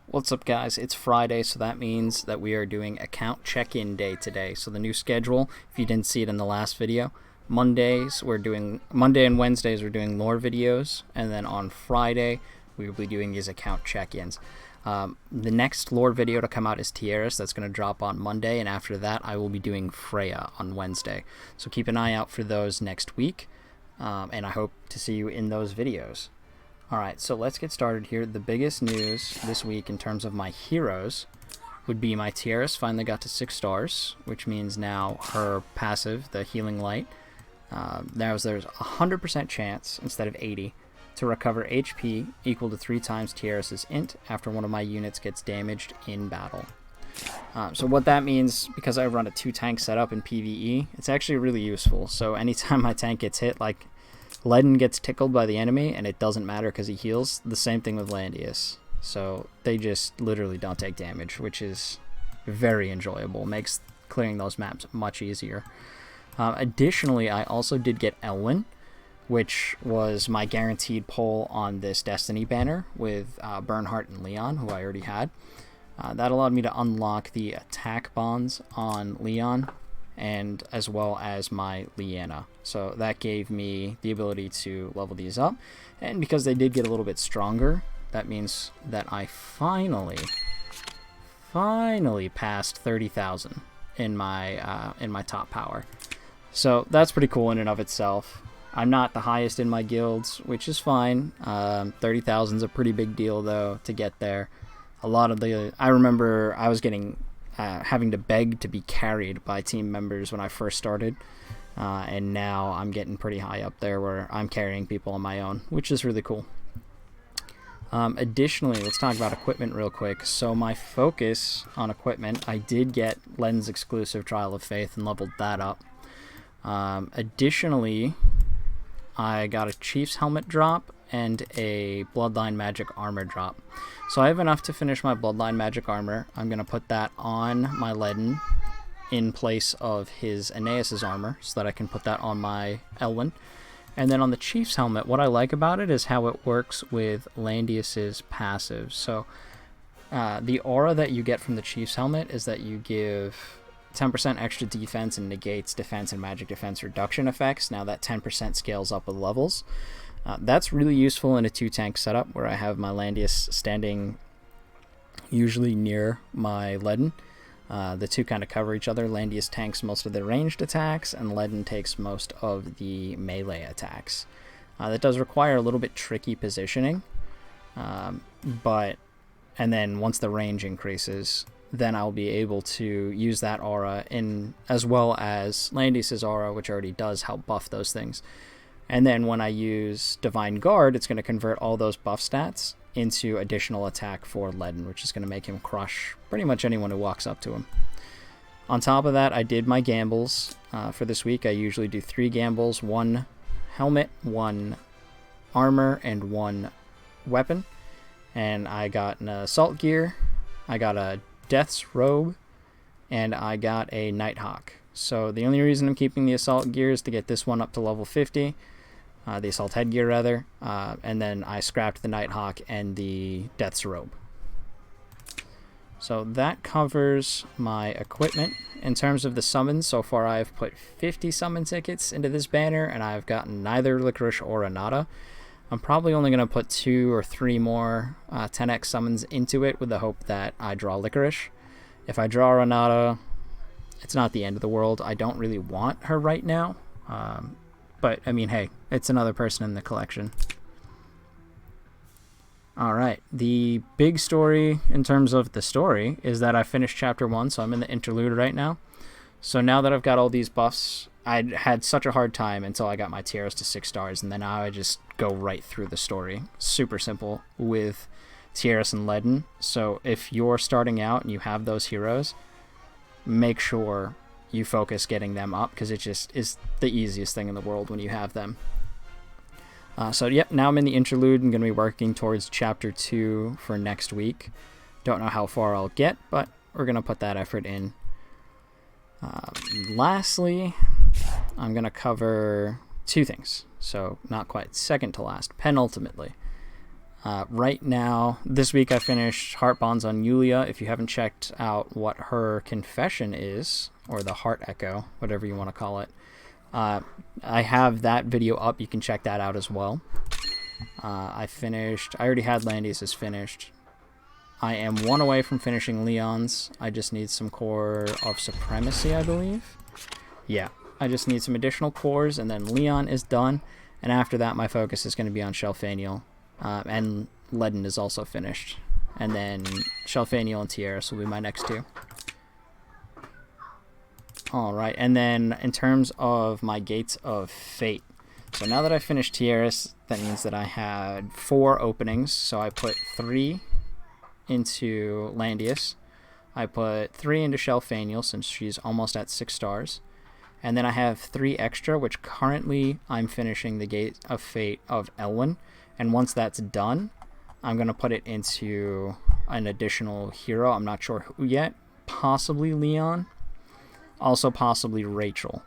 What's up, guys? It's Friday, so that means that we are doing account check-in day today. So the new schedule, if you didn't see it in the last video, Monday and Wednesdays we're doing lore videos, and then on Friday we will be doing these account check-ins. The next lore video to come out is Tierras. That's going to drop on Monday, and after that I will be doing Freya on Wednesday. So keep an eye out for those next week, and I hope to see you in those videos. Alright, so let's get started here. The biggest news this week in terms of my heroes would be my Tierras finally got to 6 stars, which means now her passive, the Healing Light, there's a 100% chance, instead of 80, to recover HP equal to 3 times Tierras' int after one of my units gets damaged in battle. So what that means, because I run a 2-tank setup in PvE, it's actually really useful. So anytime my tank gets hit, like Ledden gets tickled by the enemy, and it doesn't matter because he heals. The same thing with Landius. So they just literally don't take damage, which is very enjoyable. Makes clearing those maps much easier. Additionally, I also did get Elwyn, which was my guaranteed pull on this Destiny banner with Bernhardt and Leon, who I already had. That allowed me to unlock the attack bonds on Leon, and as well as my Leanna. So that gave me the ability to level these up, and because they did get a little bit stronger, that means that I finally passed 30,000 in my top power. So that's pretty cool in and of itself. I'm not the highest in my guilds, which is fine. 30,000 is a pretty big deal though to get there. I remember I was getting having to beg to be carried by team members when I first started, and now I'm getting pretty high up there where I'm carrying people on my own, which is really cool. Additionally, let's talk about equipment real quick. So my focus on equipment, I did get Lens exclusive Trial of Faith and leveled that up. Additionally, I got a Chief's Helmet drop and a Bloodline Magic Armor drop. So I have enough to finish my Bloodline Magic Armor. I'm going to put that on my Ledden in place of his Aeneas' armor, so that I can put that on my Elwyn. And then on the Chief's Helmet, what I like about it is how it works with Landius' passive. So the aura that you get from the Chief's Helmet is that you give 10% extra defense and negates defense and magic defense reduction effects. Now that 10% scales up with levels. That's really useful in a 2-tank setup where I have my Landius standing usually near my Ledden. The two kind of cover each other. Landius tanks most of the ranged attacks, and Ledden takes most of the melee attacks. That does require a little bit tricky positioning, and then once the range increases, then I'll be able to use that aura in as well as Landius' aura, which already does help buff those things. And then when I use Divine Guard, it's going to convert all those buff stats into additional attack for Ledden, which is going to make him crush pretty much anyone who walks up to him. On top of that, I did my gambles for this week. I usually do 3 gambles, 1 helmet, 1 armor, and 1 weapon. And I got an assault gear, I got a Death's robe, and I got a Nighthawk. So the only reason I'm keeping the assault gear is to get this one up to level 50. The assault headgear rather, and then I scrapped the Nighthawk and the Death's robe. So that covers my equipment. In terms of the summons, so far I've put 50 summon tickets into this banner, and I've gotten neither Licorice or Renata. I'm probably only going to put 2 or 3 more 10x summons into it with the hope that I draw Licorice. If I draw Renata, it's not the end of the world. I don't really want her right now. But, I mean, hey, it's another person in the collection. Alright, the big story in terms of the story is that I finished Chapter 1, so I'm in the interlude right now. So now that I've got all these buffs, I had such a hard time until I got my Tierras to 6 stars, and then now I just go right through the story. Super simple with Tierras and Ledden. So if you're starting out and you have those heroes, make sure you focus getting them up, because it just is the easiest thing in the world when you have them. So yep, now I'm in the interlude. I'm going to be working towards Chapter 2 for next week. Don't know how far I'll get, but we're going to put that effort in. Lastly, I'm going to cover 2 things. So not quite second to last, penultimately. Right now, this week I finished Heart Bonds on Yulia. If you haven't checked out what her confession is, or the Heart Echo, whatever you want to call it, I have that video up. You can check that out as well. I already had Landius's finished. I am one away from finishing Leon's. I just need some Core of Supremacy, I believe. Yeah, I just need some additional cores, and then Leon is done. And after that, my focus is going to be on Shelfaniel. And Ledin is also finished. And then Shelfaniel and Tierras will be my next two. Alright, and then in terms of my Gates of Fate. So now that I finished Tierras, that means that I had 4 openings. So I put 3 into Landius. I put 3 into Shelfaniel since she's almost at 6 stars. And then I have 3 extra, which currently I'm finishing the Gate of Fate of Elwyn. And once that's done, I'm going to put it into an additional hero. I'm not sure who yet. Possibly Leon. Also possibly Rachel.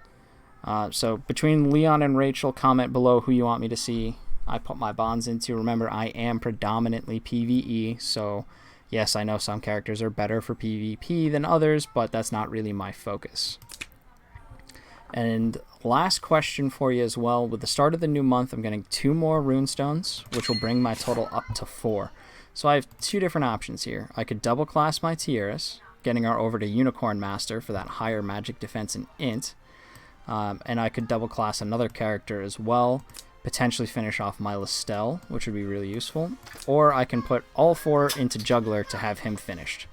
So between Leon and Rachel, comment below who you want me to see I put my bonds into. Remember, I am predominantly PvE, so yes, I know some characters are better for PvP than others, but that's not really my focus. And last question for you as well. With the start of the new month, I'm getting 2 more runestones, which will bring my total up to 4. So I have 2 different options here. I could double class my Tierras, getting her over to Unicorn Master for that higher magic defense and int. And I could double class another character as well, potentially finish off my Listel, which would be really useful. Or I can put all 4 into Juggler to have him finished.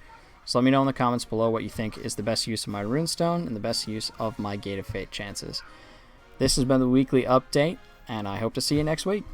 So let me know in the comments below what you think is the best use of my runestone and the best use of my Gate of Fate chances. This has been the weekly update, and I hope to see you next week.